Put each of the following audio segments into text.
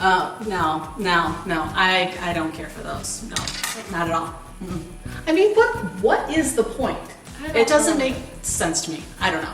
No. I don't care for those. No, not at all. Mm-mm. I mean, what is the point? It doesn't make sense to me. I don't know.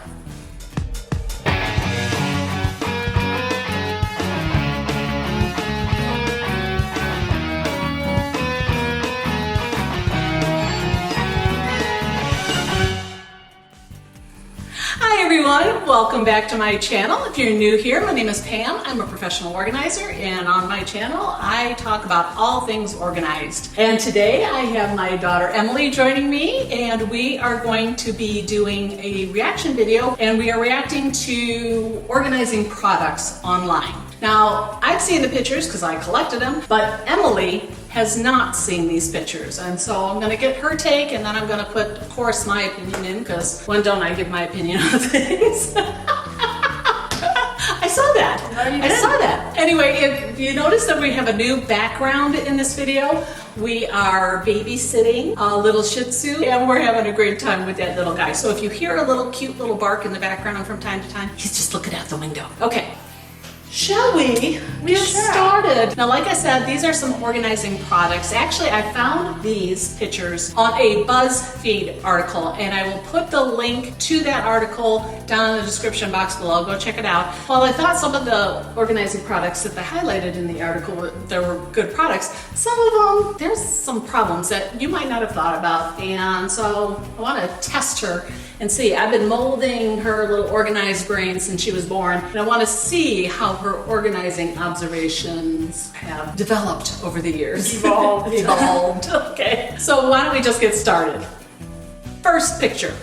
Hi everyone, welcome back to my channel. If you're new here, my name is Pam. I'm a professional organizer, and on my channel I talk about all things organized. And today I have my daughter Emily joining me, and we are going to be doing a reaction video, and we are reacting to organizing products online. Now, I've seen the pictures because I collected them, but Emily has not seen these pictures, and so I'm going to get her take, and then I'm going to put, of course, my opinion in, because when don't I give my opinion on things? I saw that. I saw that. Anyway, if you notice that we have a new background in this video, we are babysitting a little Shih Tzu, and we're having a great time with that little guy. So if you hear a little cute little bark in the background from time to time, he's just looking out the window. Okay. Shall we get started? Now, like I said, these are some organizing products. Actually, I found these pictures on a BuzzFeed article, and I will put the link to that article down in the description box below. Go check it out. While I thought some of the organizing products that they highlighted in the article there were good products, some of them, there's some problems that you might not have thought about, and so I want to test her and see. I've been molding her little organized brain since she was born, and I want to see how her organizing observations have developed over the years. Evolved. Okay. So why don't we just get started? First picture.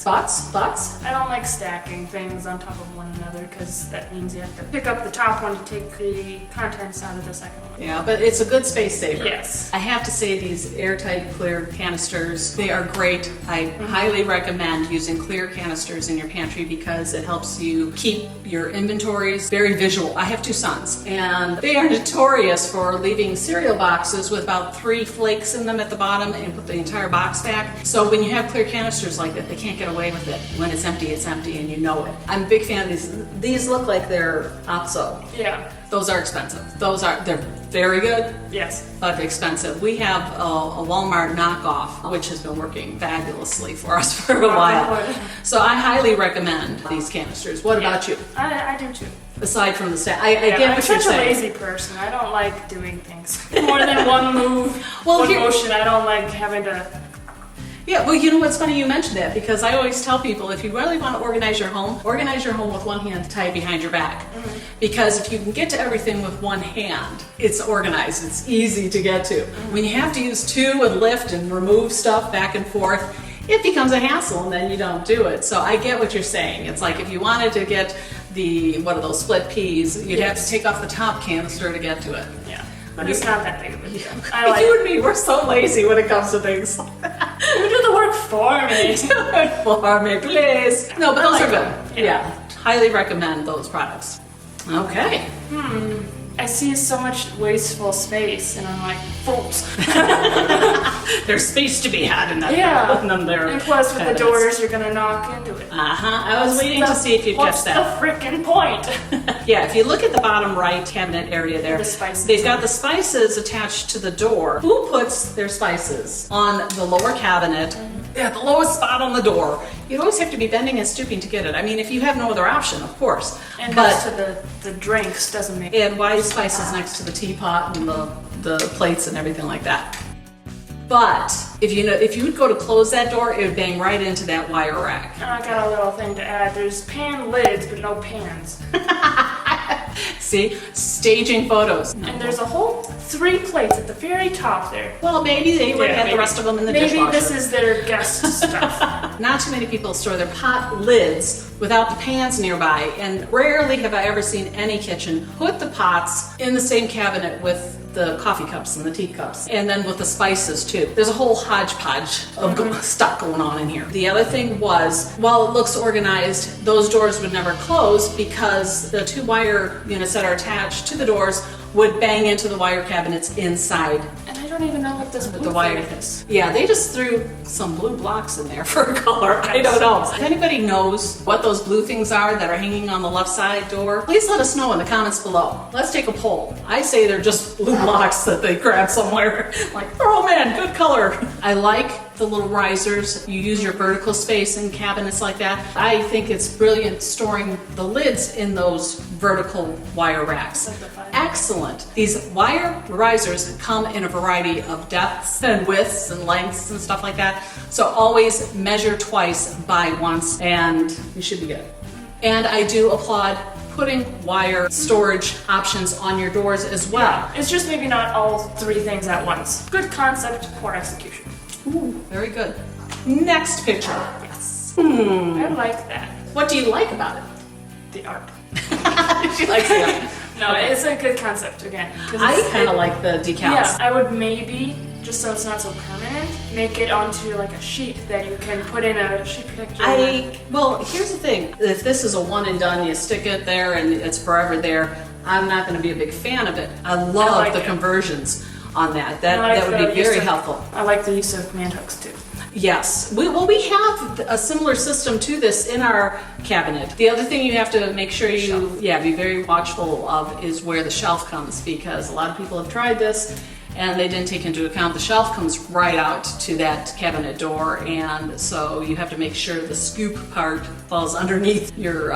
Thoughts? I don't like stacking things on top of one another because that means you have to pick up the top one to take the contents out of the second one. Yeah, but it's a good space saver. Yes. I have to say, these airtight clear canisters, they are great. I highly recommend using clear canisters in your pantry because it helps you keep your inventories very visual. I have two sons, and they are notorious for leaving cereal boxes with about 3 flakes in them at the bottom and put the entire box back. So when you have clear canisters like that, they can't get away with it. When it's empty, and you know it. I'm a big fan of these. These look like they're OXO. Yeah. Those are expensive. They're very good. Yes. But expensive. We have a Walmart knockoff, which has been working fabulously for us for a while. So I highly recommend these canisters. What about you? I do too. Aside from the stack, I get what you're saying. I'm such a lazy person. I don't like doing things more than one move, one motion. I don't like having to. Yeah, well, you know what's funny you mentioned that, because I always tell people, if you really want to organize your home with one hand tied behind your back. Because if you can get to everything with one hand, it's organized, it's easy to get to. When you have to use two and lift and remove stuff back and forth, it becomes a hassle, and then you don't do it. So I get what you're saying. It's like if you wanted to get one of those split peas, you'd have to take off the top canister to get to it. Yeah. But it's not that big of a deal. You and me, we're so lazy when it comes to things like that. You do the work for me. Do it for me, please. No, but those are good. Yeah. Highly recommend those products. Okay. I see so much wasteful space, and I'm like, fools. There's space to be had in that. Yeah. And plus, with the doors, you're gonna knock into it. I was waiting to see if you'd catch that. What's the freaking point? Yeah, if you look at the bottom right cabinet area there, they've got the spices attached to the door. Who puts their spices on the lower cabinet, at the lowest spot on the door? You always have to be bending and stooping to get it. I mean, if you have no other option, of course. And next to the drinks doesn't make And why spices next to the teapot and the plates and everything like that. But if you would go to close that door, it would bang right into that wire rack. I got a little thing to add. There's pan lids, but no pans. See? Staging photos. No. And there's a whole 3 plates at the very top there. Well, maybe they would have the rest of them in the dishwasher. Maybe this is their guest stuff. Not too many people store their pot lids without the pans nearby, and rarely have I ever seen any kitchen put the pots in the same cabinet with the coffee cups and the teacups, and then with the spices too. There's a whole hodgepodge of stuff going on in here. The other thing was, while it looks organized, those doors would never close because the 2 wire units that are attached to the doors would bang into the wire cabinets inside. And I don't don't even know what this blue The wire thing is. Yeah, they just threw some blue blocks in there for a color. I don't know. If anybody knows what those blue things are that are hanging on the left side door, please let us know in the comments below. Let's take a poll. I say they're just blue blocks that they grabbed somewhere. Like, oh man, good color. I like the little risers. You use your vertical space in cabinets like that. I think it's brilliant storing the lids in those vertical wire racks. Excellent. These wire risers come in a variety of depths and widths and lengths and stuff like that. So always measure twice, buy once, and you should be good. And I do applaud putting wire storage options on your doors as well. Yeah, it's just maybe not all three things at once. Good concept, poor execution. Ooh, very good. Next picture. Yes. I like that. What do you like about it? The art. She likes it. No, it's a good concept again. I kind of like the decals. Yeah, I would maybe, just so it's not so permanent, make it onto like a sheet that you can put in a sheet protector. Well, here's the thing. If this is a one and done, you stick it there and it's forever there, I'm not going to be a big fan of it. I love like the it. conversions on that. That like would be very helpful. I like the use of man hooks too. Yes. We have a similar system to this in our cabinet. The other thing you have to make sure you be very watchful of is where the shelf comes, because a lot of people have tried this and they didn't take into account the shelf comes right out to that cabinet door, and so you have to make sure the scoop part falls underneath your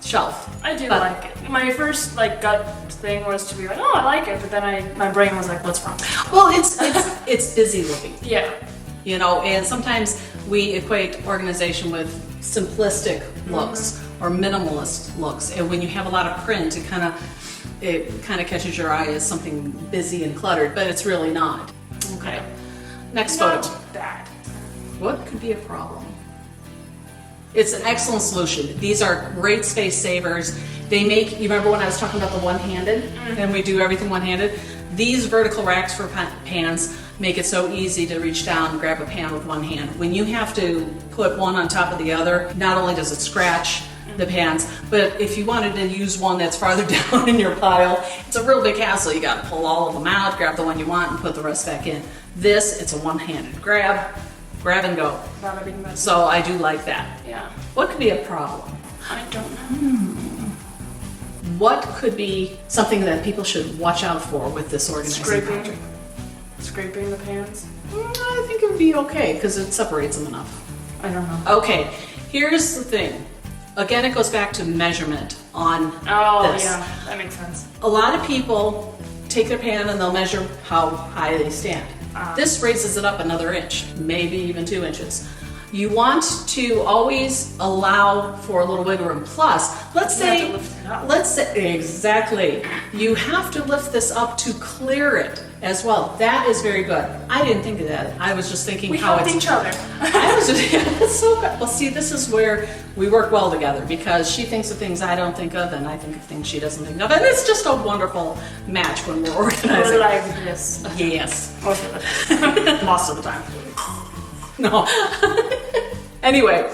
shelf. I do like it. My first gut thing was to be like, oh, I like it, but then my brain was like, what's wrong? Well, it's busy looking. Yeah. You know, and sometimes we equate organization with simplistic looks or minimalist looks, and when you have a lot of print, it kind of catches your eye as something busy and cluttered, but it's really not. Okay. Next photo. Not bad. What could be a problem? It's an excellent solution. These are great space savers. They make, you remember when I was talking about the one-handed, and we do everything one-handed? These vertical racks for pans make it so easy to reach down and grab a pan with one hand. When you have to put one on top of the other, not only does it scratch the pans, but if you wanted to use one that's farther down in your pile, it's a real big hassle. You got to pull all of them out, grab the one you want, and put the rest back in. This, it's a one-handed grab and go. So I do like that. Yeah. What could be a problem? I don't know. What could be something that people should watch out for with this organizing project? Scraping the pans? I think it would be okay because it separates them enough. I don't know. Okay, here's the thing. Again, it goes back to measurement on this. Yeah, that makes sense. A lot of people take their pan and they'll measure how high they stand. This raises it up another inch, maybe even 2 inches. You want to always allow for a little wiggle room. Plus, let's say, exactly, you have to lift this up to clear it as well. That is very good. I didn't think of that. I was just thinking we how helped each other. I was just, that's so good. Well, see, this is where we work well together because she thinks of things I don't think of, and I think of things she doesn't think of, and it's just a wonderful match when we're organizing. We're like this. Yes. Most of the time. Most of the time. No. Anyway,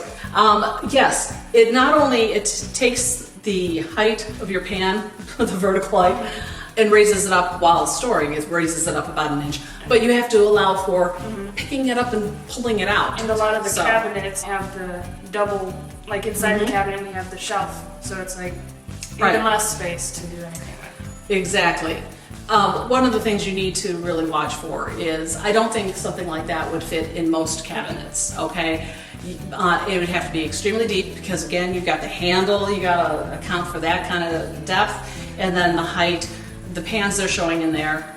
yes, it not only it takes the height of your pan, the vertical height, and raises it up while storing. It raises it up about an inch, but you have to allow for picking it up and pulling it out. And a lot of the cabinets have the double, like inside the cabinet, you have the shelf, so it's like even less space to do anything with. Exactly. One of the things you need to really watch for is, I don't think something like that would fit in most cabinets, okay? It would have to be extremely deep because, again, you've got the handle, you got to account for that kind of depth, and then the height, the pans they're showing in there,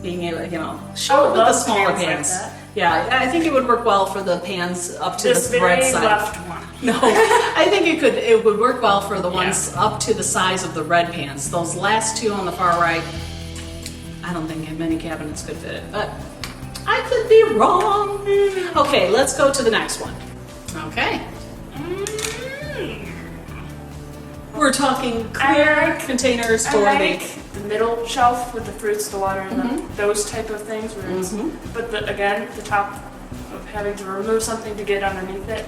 being able to, show it with the smaller pans. Like that. Yeah, I think it would work well for the pans up to This the red very side. left one. No, I think it would work well for the ones up to the size of the red pans. Those last two on the far right, I don't think many cabinets could fit it, but I could be wrong. Okay, let's go to the next one. Okay. We're talking clear containers for the middle shelf with the fruits, the water, and those type of things. Where it's, but again, the top of having to remove something to get underneath it,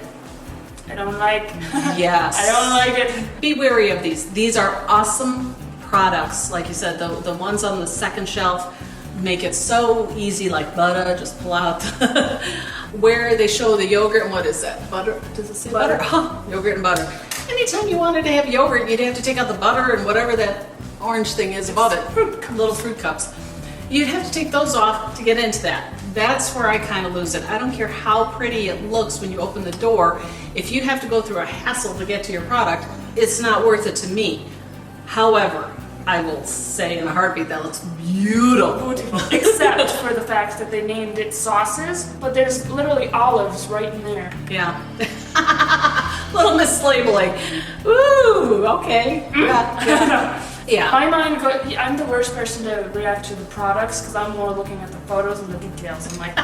I don't like. Yes. I don't like it. Be wary of these. These are awesome products. Like you said, the ones on the second shelf, make it so easy, like butter, just pull out where they show the yogurt, and what is that? Butter? Does it say butter? Huh, yogurt and butter. Anytime you wanted to have yogurt, you'd have to take out the butter and whatever that orange thing is above it, little fruit cups. You'd have to take those off to get into that. That's where I kind of lose it. I don't care how pretty it looks when you open the door. If you have to go through a hassle to get to your product, it's not worth it to me. However, I will say in a heartbeat that looks beautiful. Except for the fact that they named it sauces, but there's literally olives right in there. Yeah. Little mislabeling. Ooh, okay. Yeah. Yeah. My mind I'm the worst person to react to the products because I'm more looking at the photos and the details. I'm like,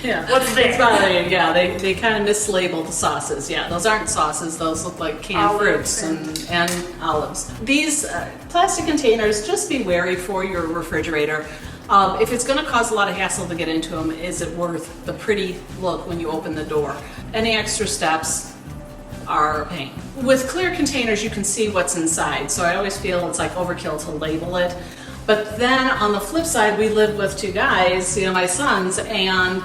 Yeah. what's there? It's bothering, yeah, they kind of mislabeled the sauces. Yeah, those aren't sauces. Those look like canned Olives fruits and olives. These plastic containers, just be wary for your refrigerator. If it's going to cause a lot of hassle to get into them, is it worth the pretty look when you open the door? Any extra steps are a pain. With clear containers, you can see what's inside, so I always feel it's like overkill to label it. But then on the flip side, we live with two guys, my sons, and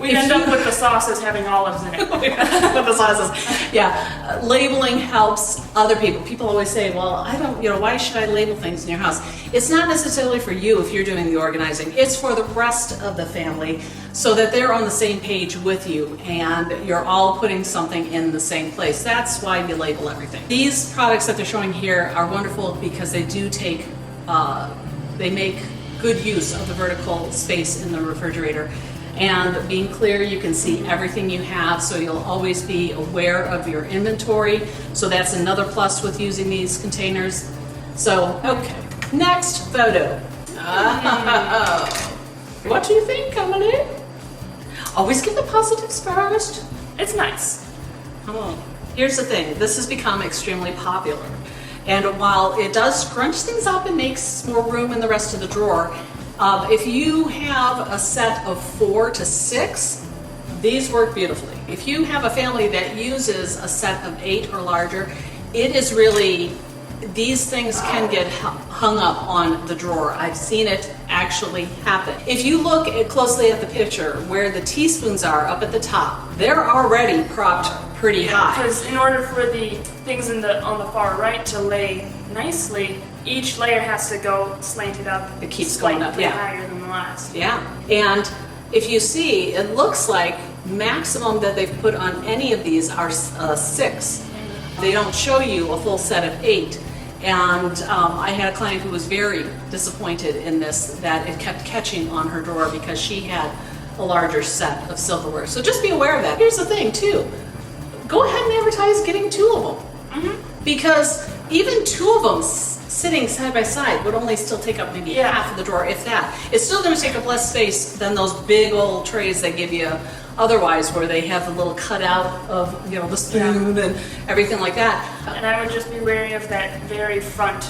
We end up with the sauces having olives in it. with the sauces. Yeah, labeling helps other people. People always say, well, I don't, why should I label things in your house? It's not necessarily for you if you're doing the organizing. It's for the rest of the family so that they're on the same page with you and you're all putting something in the same place. That's why you label everything. These products that they're showing here are wonderful because they do take, they make good use of the vertical space in the refrigerator. And being clear, you can see everything you have, so you'll always be aware of your inventory. So that's another plus with using these containers. So, okay, next photo. What do you think, Emily? Always give the positives first. It's nice. Oh, here's the thing, this has become extremely popular. And while it does scrunch things up and makes more room in the rest of the drawer, if you have a set of 4 to 6, these work beautifully. If you have a family that uses a set of 8 or larger, it is really, these things can get hung up on the drawer. I've seen it actually happen. If you look closely at the picture where the teaspoons are up at the top, they're already propped pretty high. Because in order for the things on the far right to lay nicely, each layer has to go slanted up. It keeps going up, slightly yeah. higher than the last. Yeah, and if you see, it looks like maximum that they've put on any of these are 6. They don't show you a full set of 8. And I had a client who was very disappointed in this, that it kept catching on her drawer because she had a larger set of silverware. So just be aware of that. Here's the thing too, go ahead and advertise getting 2 of them. Because even 2 of them sitting side by side would only still take up maybe half of the drawer, if that. It's still going to take up less space than those big old trays they give you otherwise, where they have the little cutout of the spoon and everything like that. And I would just be wary of that very front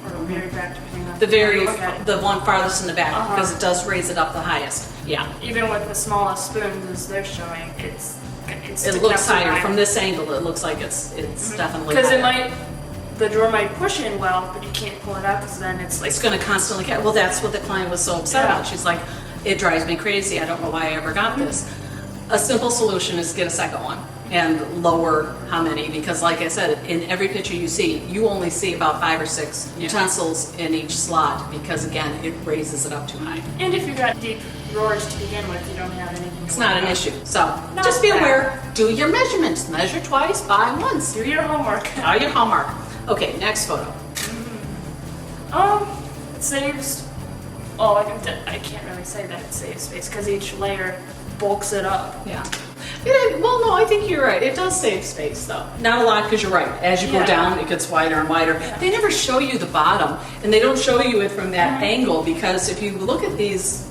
or the very back, depending on The very, how you look at it. the one farthest in the back, because it does raise it up the highest. Yeah. Even with the smallest spoons as they're showing, it's It sticking looks up too higher high. from this angle. It looks like it's definitely Because higher. the drawer might push in well, but you can't pull it out because then it's like It's going to constantly catch. Well, that's what the client was so upset about. She's like, it drives me crazy. I don't know why I ever got this. A simple solution is get a second one and lower how many, because like I said, in every picture you see, you only see about 5 or 6 utensils in each slot, because again, it raises it up too high. And if you've got deep drawers to begin with, you don't have anything. It's not an issue. So just be aware, do your measurements, measure twice, buy once. Do your homework. Are your homework. Okay, next photo. It saves. Oh, I can't really say that it saves space because each layer bulks it up. Yeah. Well, no, I think you're right. It does save space, though. Not a lot, because you're right. As you go down, it gets wider and wider. They never show you the bottom, and they don't show you it from that angle, because if you look at these,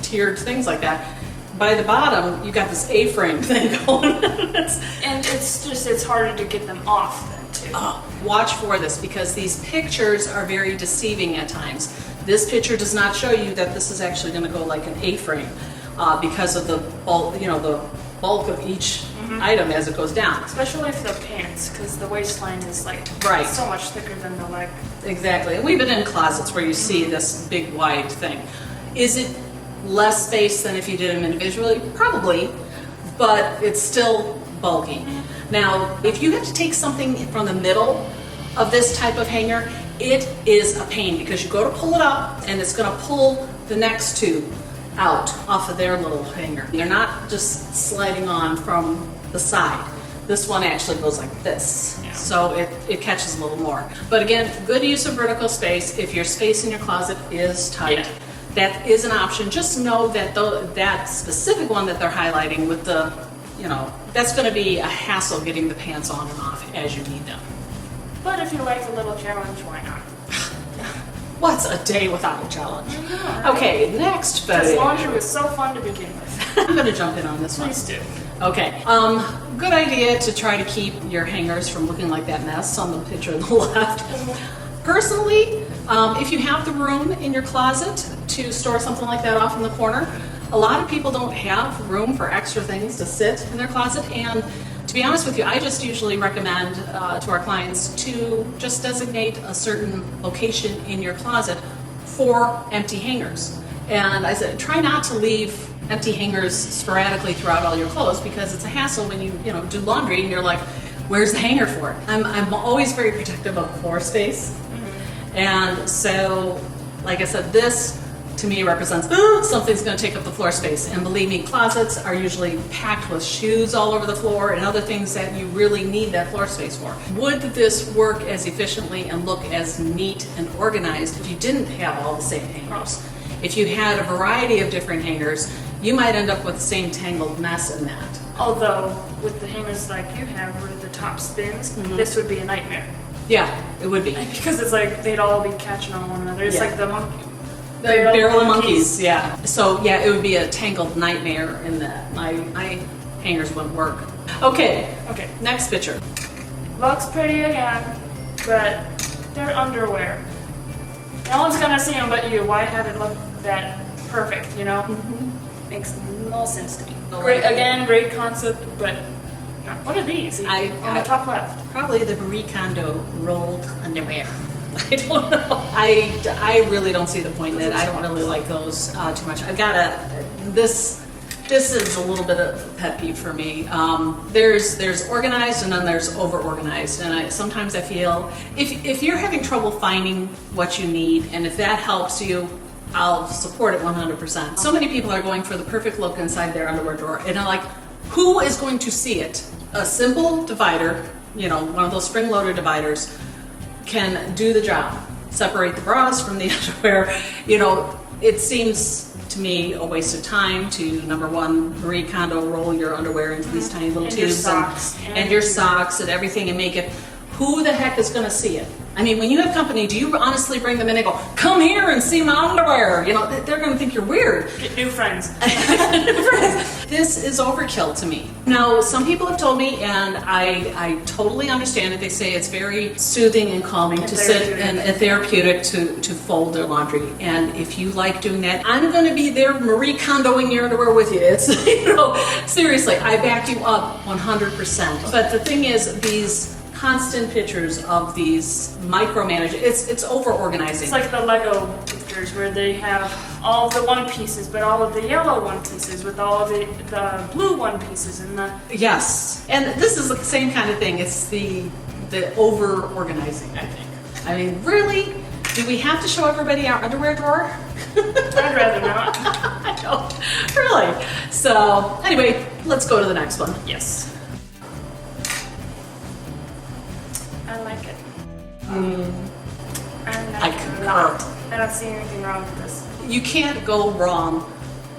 tiered things like that, by the bottom, you got this A-frame thing going. And it's harder to get them off then, too. Watch for this, because these pictures are very deceiving at times. This picture does not show you that this is actually going to go like an A-frame, because of the bulk, the bulk of each item as it goes down. Especially for the pants, because the waistline is like Right. so much thicker than the leg. Exactly. And we've been in closets where you see this big wide thing. Is it less space than if you did them individually? Probably, but it's still bulky. Now, if you have to take something from the middle of this type of hanger, it is a pain because you go to pull it up and it's going to pull the next two out off of their little hanger. They're not just sliding on from the side. This one actually goes like this, so it catches a little more. But again, good use of vertical space. If your space in your closet is tight, that is an option. Just know that that specific one that they're highlighting with the, that's going to be a hassle getting the pants on and off as you need them. But if you like a little challenge, why not? What's a day without a challenge? Okay, next. Because laundry was so fun to begin with. I'm going to jump in on this one. Please do. Okay, good idea to try to keep your hangers from looking like that mess on the picture on the left. Personally, if you have the room in your closet to store something like that off in the corner, a lot of people don't have room for extra things to sit in their closet, and to be honest with you, I just usually recommend to our clients to just designate a certain location in your closet for empty hangers. And I said, try not to leave empty hangers sporadically throughout all your clothes, because it's a hassle when you do laundry and you're like, where's the hanger for it? I'm always very protective of floor space. And so, like I said, this to me represents something's going to take up the floor space. And believe me, closets are usually packed with shoes all over the floor and other things that you really need that floor space for. Would this work as efficiently and look as neat and organized if you didn't have all the same hangers? If you had a variety of different hangers, you might end up with the same tangled mess in that. Although, with the hangers like you have where the top spins, this would be a nightmare. Yeah, it would be. Because it's like they'd all be catching on one another. It's like the monkey. The barrel of monkeys, yeah. So yeah, it would be a tangled nightmare in that. My hangers wouldn't work. Okay, next picture. Looks pretty again, but they're underwear. No one's gonna see them but you. Why have it look that perfect, Makes no sense to me. Great concept, but what are these on the top left? Probably the Marie Kondo rolled underwear. I don't know. I really don't see the point in it. I don't really like those too much. I've got this is a little bit of a pet peeve for me. There's organized and then there's over organized, and sometimes I feel if you're having trouble finding what you need, and if that helps you, I'll support it 100%. So many people are going for the perfect look inside their underwear drawer, and I'm like, who is going to see it? A simple divider, one of those spring-loaded dividers, can do the job. Separate the bras from the underwear. It seems to me a waste of time to, number one, Marie Kondo roll your underwear into these tiny little tubes and your socks and everything and make it. Who the heck is going to see it? I mean, when you have company, do you honestly bring them in and go, come here and see my underwear? They're going to think you're weird. Get new friends. This is overkill to me. Now, some people have told me, and I totally understand it. They say it's very soothing and calming to sit and therapeutic to fold their laundry. And if you like doing that, I'm going to be there Marie Kondoing your underwear with you. It's, seriously, I back you up 100%. But the thing is, these constant pictures of these micromanaging, it's over organizing. It's like the Lego pictures where they have all the one pieces, but all of the yellow one pieces with all of the blue one pieces and the... Yes, and this is the same kind of thing. It's the over organizing, I think. I mean, really? Do we have to show everybody our underwear drawer? I'd rather not. I don't. Really? So, anyway, let's go to the next one. Yes. I like it. I concur. I don't see anything wrong with this. You can't go wrong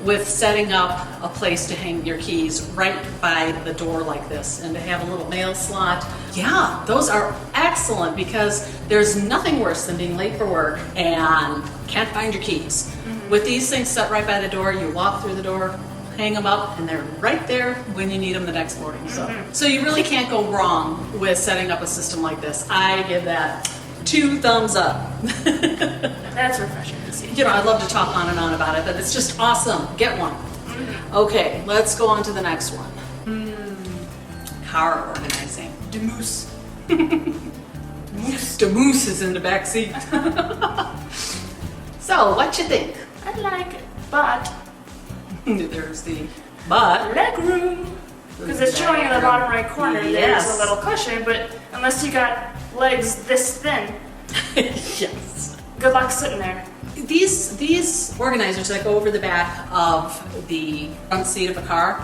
with setting up a place to hang your keys right by the door like this, and to have a little mail slot. Yeah, those are excellent, because there's nothing worse than being late for work and can't find your keys. With these things set right by the door, you walk through the door, hang them up, and they're right there when you need them the next morning. So you really can't go wrong with setting up a system like this. I give that 2 thumbs up. That's refreshing to see. I'd love to talk on and on about it, but it's just awesome. Get one. Okay, let's go on to the next one. car organizing. The moose. The moose is in the back seat. So, what you think? I like it, but There's the but. leg room. Because it's showing in the bottom right corner, Yes. there's a little cushion, but unless you got legs this thin, Yes. good luck sitting there. These organizers that go over the back of the front seat of a car,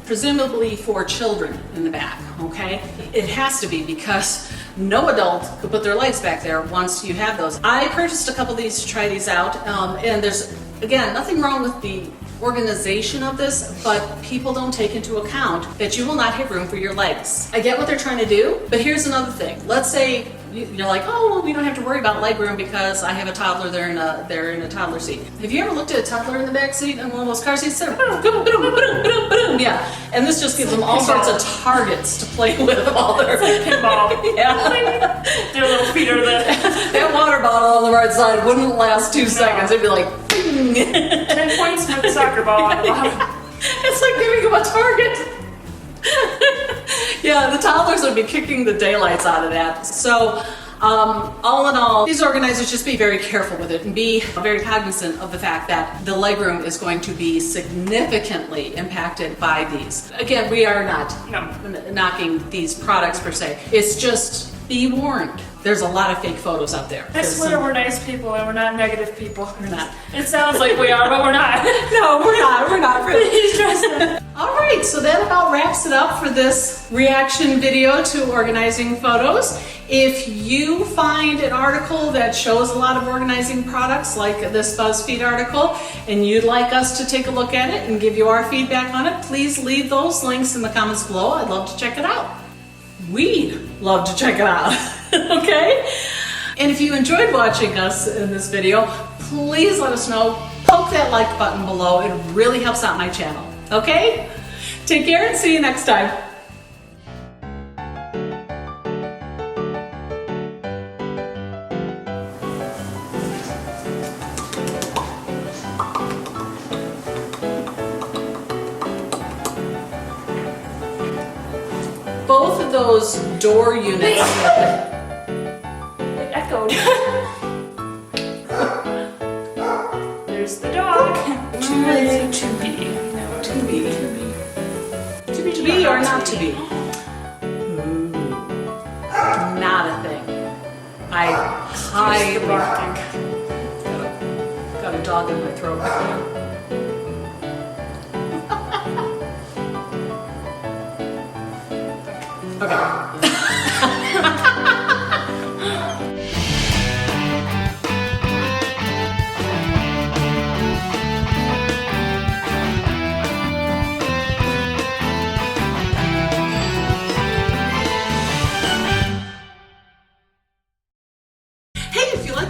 presumably for children in the back, okay? It has to be because no adult could put their legs back there once you have those. I purchased a couple of these to try these out, and there's, again, nothing wrong with the organization of this, but people don't take into account that you will not have room for your legs. I get what they're trying to do, but here's another thing. Let's say you're like, oh, well, we don't have to worry about leg room because I have a toddler, they're in a toddler seat. Have you ever looked at a toddler in the back seat in one of those car seats? Yeah, and this just gives them all sorts of targets to play with while they're Pinball. Yeah. Their little feet are the That water bottle on the right side wouldn't last 2 seconds. It'd be like, 10 points for the soccer ball on the bottom. it's like giving them a target. Yeah, the toddlers would be kicking the daylights out of that. So, all in all, these organizers, just be very careful with it and be very cognizant of the fact that the legroom is going to be significantly impacted by these. Again, we are not knocking these products per se. It's just be warned. There's a lot of fake photos out there. I swear we're nice people and we're not negative people. We're not. It sounds like we are, but we're not. No, we're not. We're not really. He's dressed All right, so that about wraps it up for this reaction video to organizing photos. If you find an article that shows a lot of organizing products like this BuzzFeed article and you'd like us to take a look at it and give you our feedback on it, please leave those links in the comments below. I'd love to check it out. We'd love to check it out, okay? And if you enjoyed watching us in this video, please let us know. Poke that like button below. It really helps out my channel, okay? Take care and see you next time. Both of those door units. It echoed. There's the dog. To be. To be or not to be? Not a thing. I got a dog in my throat. Okay.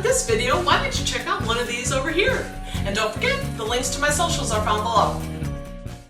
This video, why don't you check out one of these over here? And don't forget, the links to my socials are found below.